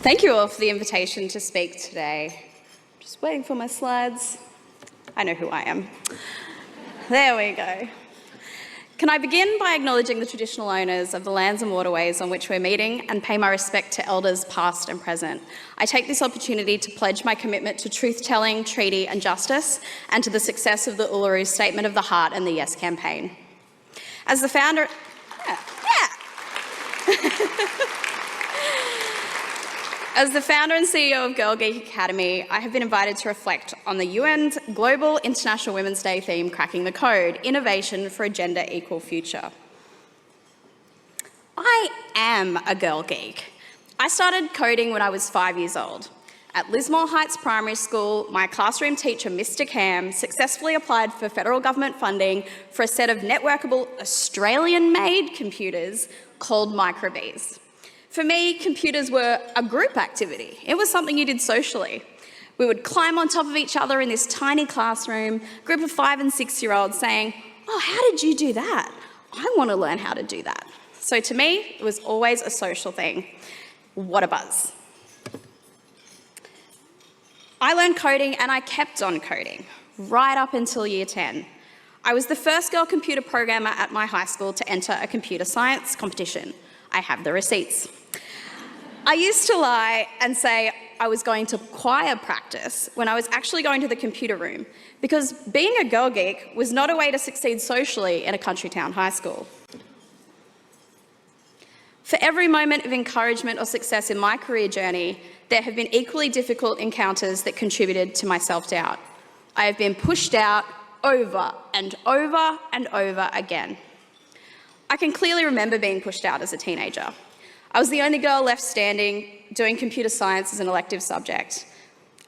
Thank you all for the invitation to speak today. Just waiting for my slides. I know who I am. There we go. Can I begin by acknowledging the traditional owners of the lands and waterways on which we're meeting and pay my respect to elders past and present. I take this opportunity to pledge my commitment to truth-telling, treaty and justice, and to the success of the Uluru Statement of the Heart and the Yes campaign. As the founder... As the founder and CEO of Girl Geek Academy, I have been invited to reflect on the UN's Global International Women's Day theme, Cracking the Code, Innovation for a Gender Equal Future. I am a girl geek. I started coding when I was 5 years old. At Lismore Heights Primary School, my classroom teacher, Mr. Cam, successfully applied for federal government funding for a set of networkable Australian-made computers called microbees. For me, computers were a group activity. It was something you did socially. We would climb on top of each other in this tiny classroom, group of 5 and 6-year-olds saying, "Oh, how did you do that? I want to learn how to do that." So to me, it was always a social thing. What a buzz. I learned coding and I kept on coding, right up until year 10. I was the first girl computer programmer at my high school to enter a computer science competition. I have the receipts. I used to lie and say I was going to choir practice when I was actually going to the computer room, because being a girl geek was not a way to succeed socially in a country town high school. For every moment of encouragement or success in my career journey, there have been equally difficult encounters that contributed to my self-doubt. I have been pushed out over and over and over again. I can clearly remember being pushed out as a teenager. I was the only girl left standing doing computer science as an elective subject.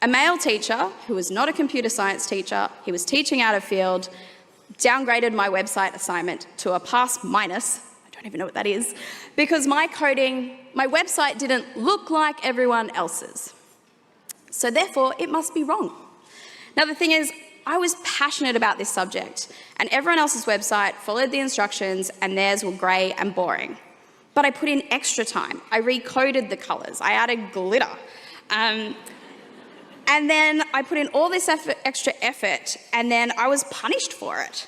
A male teacher, who was not a computer science teacher, he was teaching out of field, downgraded my website assignment to a pass minus, I don't even know what that is, because my website didn't look like everyone else's. So therefore, it must be wrong. Now the thing is, I was passionate about this subject, and everyone else's website followed the instructions and theirs were grey and boring. But I put in extra time. I recoded the colours. I added glitter. And then I put in all this extra effort, and then I was punished for it.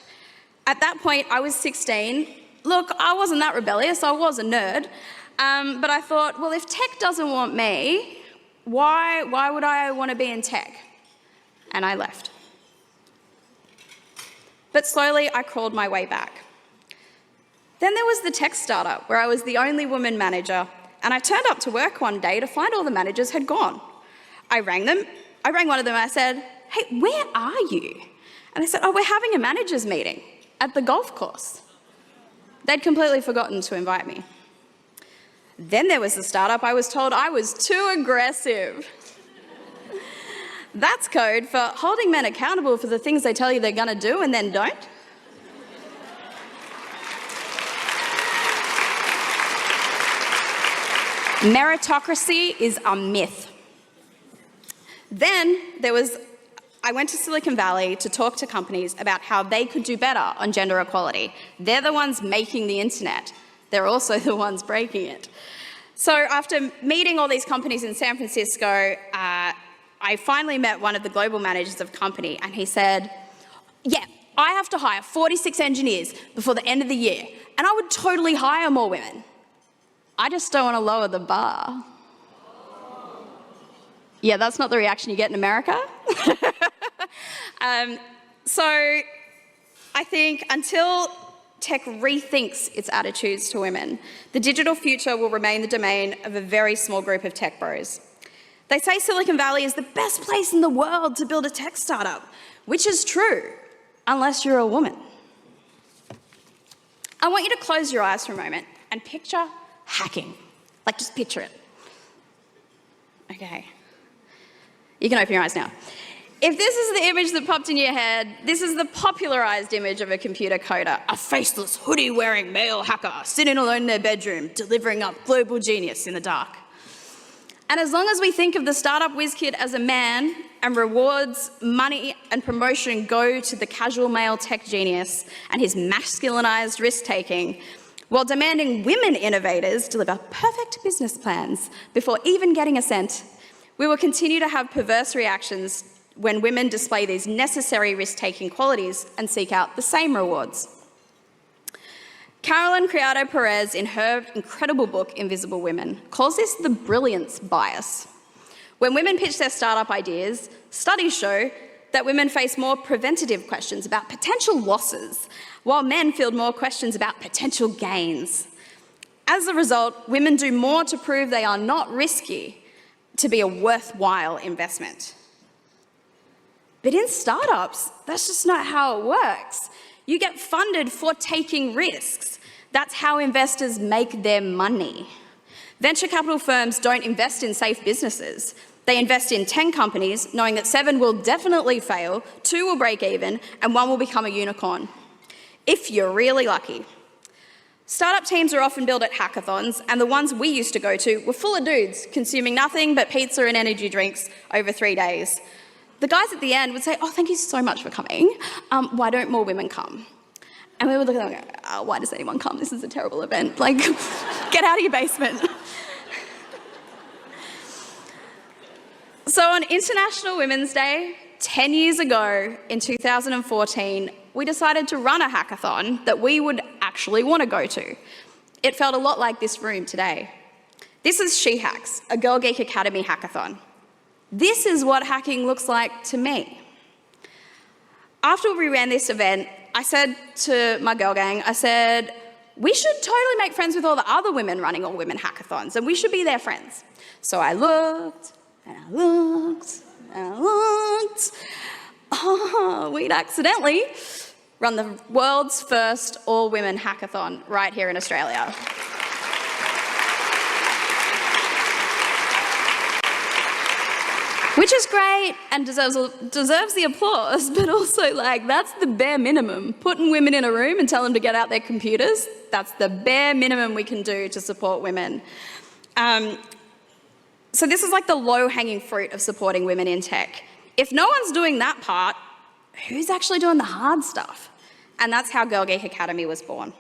At that point, I was 16. Look, I wasn't that rebellious. I was a nerd. But I thought, well, if tech doesn't want me, why would I want to be in tech? And I left. But slowly, I crawled my way back. Then there was the tech startup, where I was the only woman manager, and I turned up to work one day to find all the managers had gone. I rang one of them and I said, "Hey, where are you?" And they said, "Oh, we're having a managers meeting at the golf course." They'd completely forgotten to invite me. Then there was the startup. I was told I was too aggressive. That's code for holding men accountable for the things they tell you they're going to do and then don't. Meritocracy is a myth. Then I went to Silicon Valley to talk to companies about how they could do better on gender equality. They're the ones making the internet. They're also the ones breaking it. So after meeting all these companies in San Francisco, I finally met one of the global managers of a company, and he said, "Yeah, I have to hire 46 engineers before the end of the year, and I would totally hire more women. I just don't want to lower the bar." Yeah, that's not the reaction you get in America. So I think until tech rethinks its attitudes to women, the digital future will remain the domain of a very small group of tech bros. They say Silicon Valley is the best place in the world to build a tech startup, which is true. unless you're a woman. I want you to close your eyes for a moment and picture hacking. Like, just picture it. Okay. You can open your eyes now. If this is the image that popped in your head, this is the popularized image of a computer coder, a faceless, hoodie-wearing male hacker sitting alone in their bedroom, delivering up global genius in the dark. And as long as we think of the startup whiz kid as a man and rewards, money and promotion go to the casual male tech genius and his masculinized risk-taking, while demanding women innovators deliver perfect business plans before even getting a cent, we will continue to have perverse reactions when women display these necessary risk-taking qualities and seek out the same rewards. Carolyn Criado Perez, in her incredible book, Invisible Women, calls this the brilliance bias. When women pitch their startup ideas, studies show that women face more preventative questions about potential losses, while men field more questions about potential gains. As a result, women do more to prove they are not risky to be a worthwhile investment. But in startups, that's just not how it works. You get funded for taking risks. That's how investors make their money. Venture capital firms don't invest in safe businesses. They invest in 10 companies, knowing that 7 will definitely fail, 2 will break even, and 1 will become a unicorn. If you're really lucky. Startup teams are often built at hackathons, and the ones we used to go to were full of dudes consuming nothing but pizza and energy drinks over 3 days. The guys at the end would say, "Oh, thank you so much for coming. Why don't more women come?" And we would look at them and go, "Oh, why does anyone come? This is a terrible event. Like, get out of your basement." So on International Women's Day, 10 years ago in 2014, we decided to run a hackathon that we would actually want to go to. It felt a lot like this room today. This is She Hacks, a Girl Geek Academy hackathon. This is what hacking looks like to me. After we ran this event, I said to my girl gang, I said, we should totally make friends with all the other women running all-women hackathons, and we should be their friends. So I looked, and I looked, and I looked. Oh, we'd accidentally run the world's first all-women hackathon right here in Australia. Which is great and deserves the applause, but also, like, that's the bare minimum. Putting women in a room and telling them to get out their computers, that's the bare minimum we can do to support women. So this is like the low-hanging fruit of supporting women in tech. If no one's doing that part, who's actually doing the hard stuff? And that's how Girl Geek Academy was born.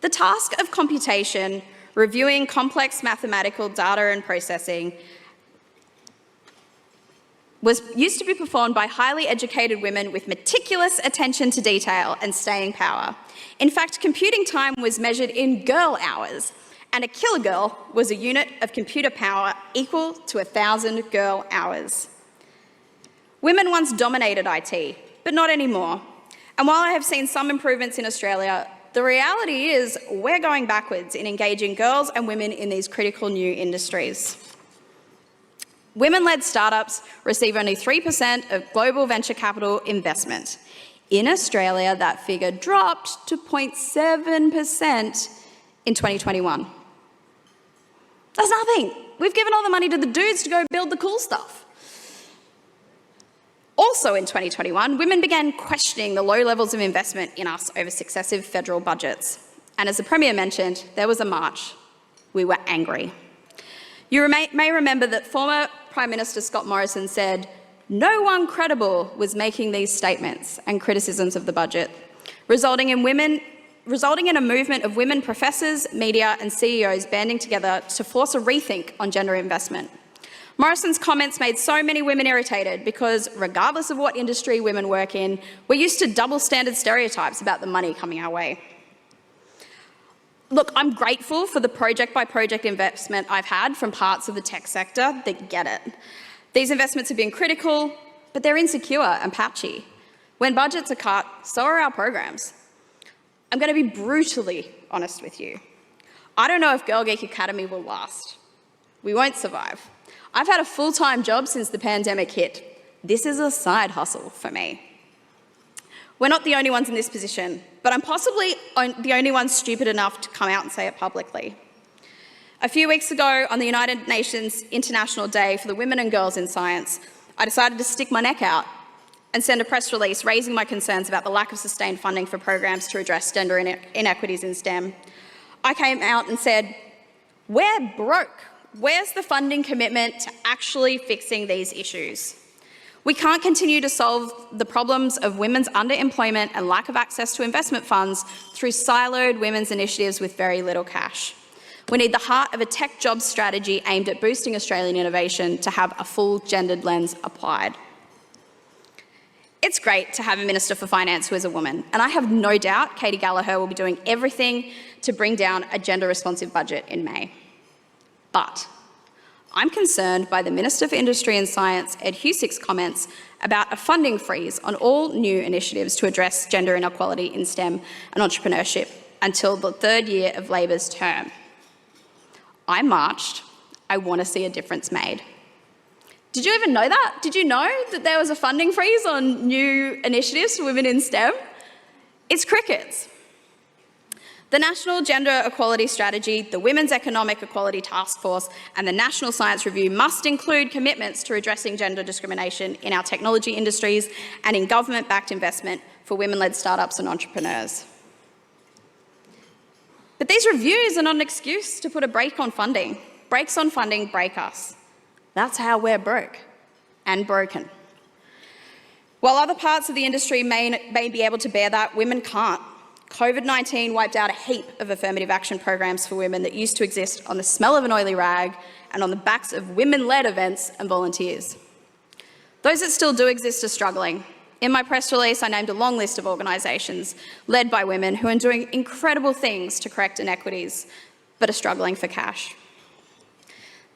The task of computation, reviewing complex mathematical data and processing, used to be performed by highly educated women with meticulous attention to detail and staying power. In fact, computing time was measured in girl hours, and a kilogirl was a unit of computer power equal to 1,000 girl hours. Women once dominated IT, but not anymore. And while I have seen some improvements in Australia, the reality is we're going backwards in engaging girls and women in these critical new industries. Women-led startups receive only 3% of global venture capital investment. In Australia, that figure dropped to 0.7% in 2021. That's nothing. We've given all the money to the dudes to go build the cool stuff. Also in 2021, women began questioning the low levels of investment in us over successive federal budgets. And as the Premier mentioned, there was a march. We were angry. You may remember that former Prime Minister Scott Morrison said, "No one credible was making these statements and criticisms of the budget," resulting in a movement of women professors, media and CEOs banding together to force a rethink on gender investment. Morrison's comments made so many women irritated because, regardless of what industry women work in, we're used to double standard stereotypes about the money coming our way. Look, I'm grateful for the project-by-project investment I've had from parts of the tech sector that get it. These investments have been critical, but they're insecure and patchy. When budgets are cut, so are our programs. I'm going to be brutally honest with you. I don't know if Girl Geek Academy will last. We won't survive. I've had a full-time job since the pandemic hit. This is a side hustle for me. We're not the only ones in this position, but I'm possibly the only one stupid enough to come out and say it publicly. A few weeks ago, on the United Nations International Day for the Women and Girls in Science, I decided to stick my neck out and send a press release raising my concerns about the lack of sustained funding for programs to address gender inequities in STEM. I came out and said, we're broke. Where's the funding commitment to actually fixing these issues? We can't continue to solve the problems of women's underemployment and lack of access to investment funds through siloed women's initiatives with very little cash. We need the heart of a tech jobs strategy aimed at boosting Australian innovation to have a full gendered lens applied. It's great to have a Minister for Finance who is a woman, and I have no doubt Katie Gallagher will be doing everything to bring down a gender-responsive budget in May. But I'm concerned by the Minister for Industry and Science, Ed Husick's comments about a funding freeze on all new initiatives to address gender inequality in STEM and entrepreneurship until the third year of Labor's term. I marched. I want to see a difference made. Did you even know that? Did you know that there was a funding freeze on new initiatives for women in STEM? It's crickets. The National Gender Equality Strategy, the Women's Economic Equality Task Force and the National Science Review must include commitments to addressing gender discrimination in our technology industries and in government-backed investment for women-led startups and entrepreneurs. But these reviews are not an excuse to put a brake on funding. Brakes on funding break us. That's how we're broke and broken. While other parts of the industry may be able to bear that, women can't. COVID-19 wiped out a heap of affirmative action programs for women that used to exist on the smell of an oily rag and on the backs of women-led events and volunteers. Those that still do exist are struggling. In my press release, I named a long list of organisations led by women who are doing incredible things to correct inequities, but are struggling for cash.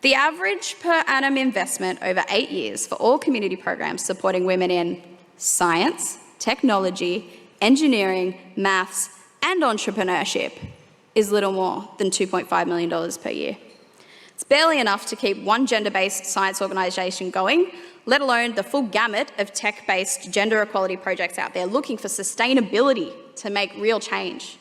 The average per annum investment over 8 years for all community programs supporting women in science, technology, engineering, maths and entrepreneurship is little more than $2.5 million per year. It's barely enough to keep one gender-based science organisation going, let alone the full gamut of tech-based gender equality projects out there looking for sustainability to make real change.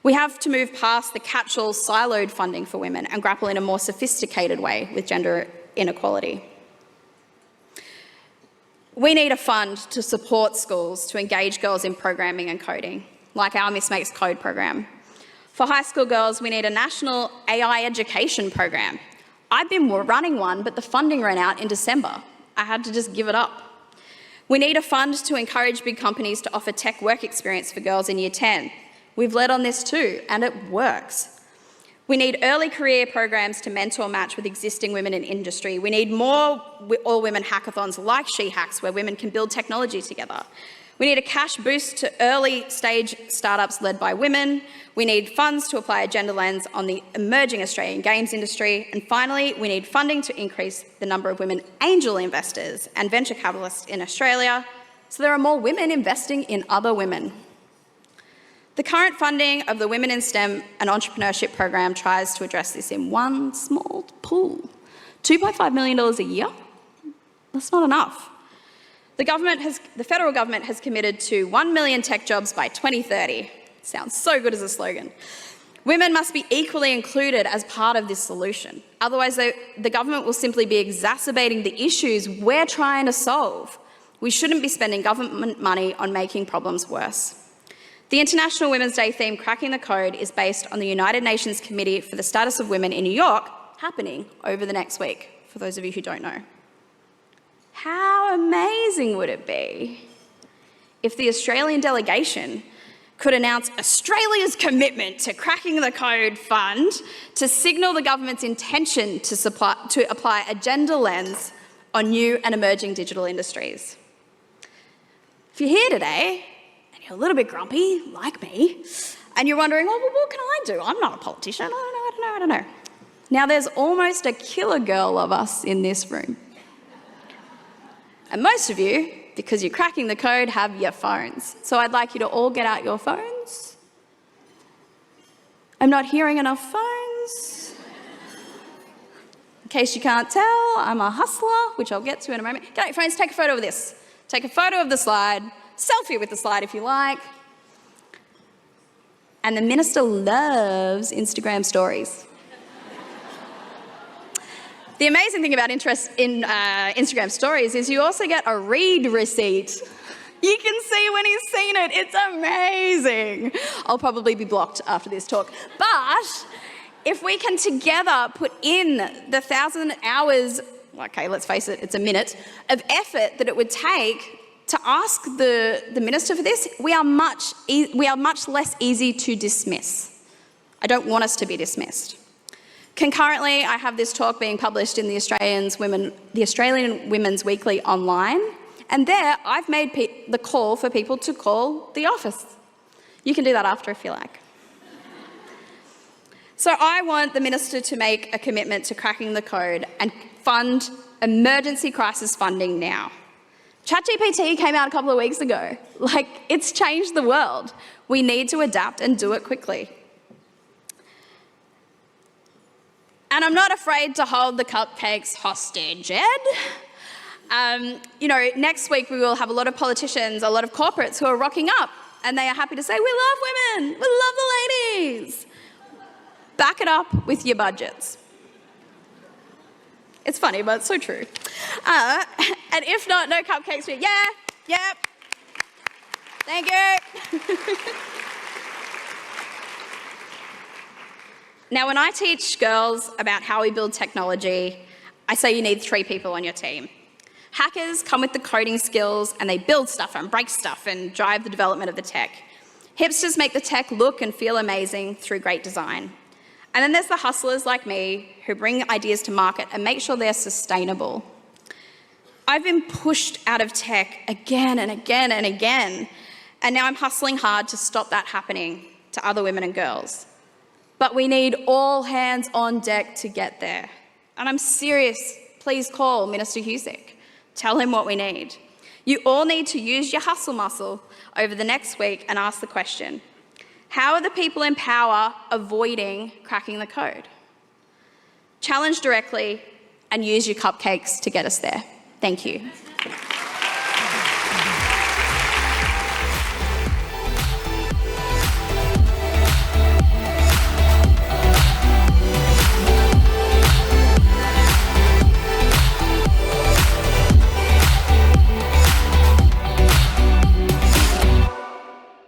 We have to move past the catch-all siloed funding for women and grapple in a more sophisticated way with gender inequality. We need a fund to support schools to engage girls in programming and coding, like our Miss Makes Code program. For high school girls, we need a national AI education program. I've been running one, but the funding ran out in December. I had to just give it up. We need a fund to encourage big companies to offer tech work experience for girls in Year 10. We've led on this too, and it works. We need early career programs to mentor match with existing women in industry. We need more all-women hackathons like She Hacks, where women can build technology together. We need a cash boost to early-stage startups led by women. We need funds to apply a gender lens on the emerging Australian games industry. And finally, we need funding to increase the number of women angel investors and venture capitalists in Australia, so there are more women investing in other women. The current funding of the Women in STEM and Entrepreneurship program tries to address this in one small pool. $2.5 million a year? That's not enough. The federal government has committed to 1 million tech jobs by 2030. Sounds so good as a slogan. Women must be equally included as part of this solution. Otherwise, the government will simply be exacerbating the issues we're trying to solve. We shouldn't be spending government money on making problems worse. The International Women's Day theme, Cracking the Code, is based on the United Nations Committee for the Status of Women in New York, happening over the next week, for those of you who don't know. How amazing would it be if the Australian delegation could announce Australia's commitment to Cracking the Code Fund to signal the government's intention to apply a gender lens on new and emerging digital industries? If you're here today, a little bit grumpy, like me, and you're wondering, oh, well, what can I do? I'm not a politician. I don't know. Now, there's almost a killer girl of us in this room. And most of you, because you're cracking the code, have your phones. So I'd like you to all get out your phones. I'm not hearing enough phones. In case you can't tell, I'm a hustler, which I'll get to in a moment. Get out your phones, take a photo of this. Take a photo of the slide. selfie with the slide if you like. And the minister loves Instagram stories. The amazing thing about interest in Instagram stories is you also get a read receipt. You can see when he's seen it. It's amazing. I'll probably be blocked after this talk. But if we can together put in the 1,000 hours, okay, let's face it, it's a minute, of effort that it would take to ask the minister for this, we are much less easy to dismiss. I don't want us to be dismissed. Concurrently, I have this talk being published in the Australian Women's Weekly online, and there I've made the call for people to call the office. You can do that after if you like. So I want the minister to make a commitment to cracking the code and fund emergency crisis funding now. ChatGPT came out a couple of weeks ago. It's changed the world. We need to adapt and do it quickly. And I'm not afraid to hold the cupcakes hostage, Ed. Next week we will have a lot of politicians, a lot of corporates who are rocking up, and they are happy to say, we love women, we love the ladies. Back it up with your budgets. It's funny, but it's so true. And if not, no cupcakes for you. Yeah, yep. Thank you. Now, when I teach girls about how we build technology, I say you need 3 people on your team. Hackers come with the coding skills and they build stuff and break stuff and drive the development of the tech. Hipsters make the tech look and feel amazing through great design. And then there's the hustlers like me who bring ideas to market and make sure they're sustainable. I've been pushed out of tech again and again and again, and now I'm hustling hard to stop that happening to other women and girls. But we need all hands on deck to get there. And I'm serious, please call Minister Husick. Tell him what we need. You all need to use your hustle muscle over the next week and ask the question, how are the people in power avoiding cracking the code? Challenge directly and use your cupcakes to get us there. Thank you.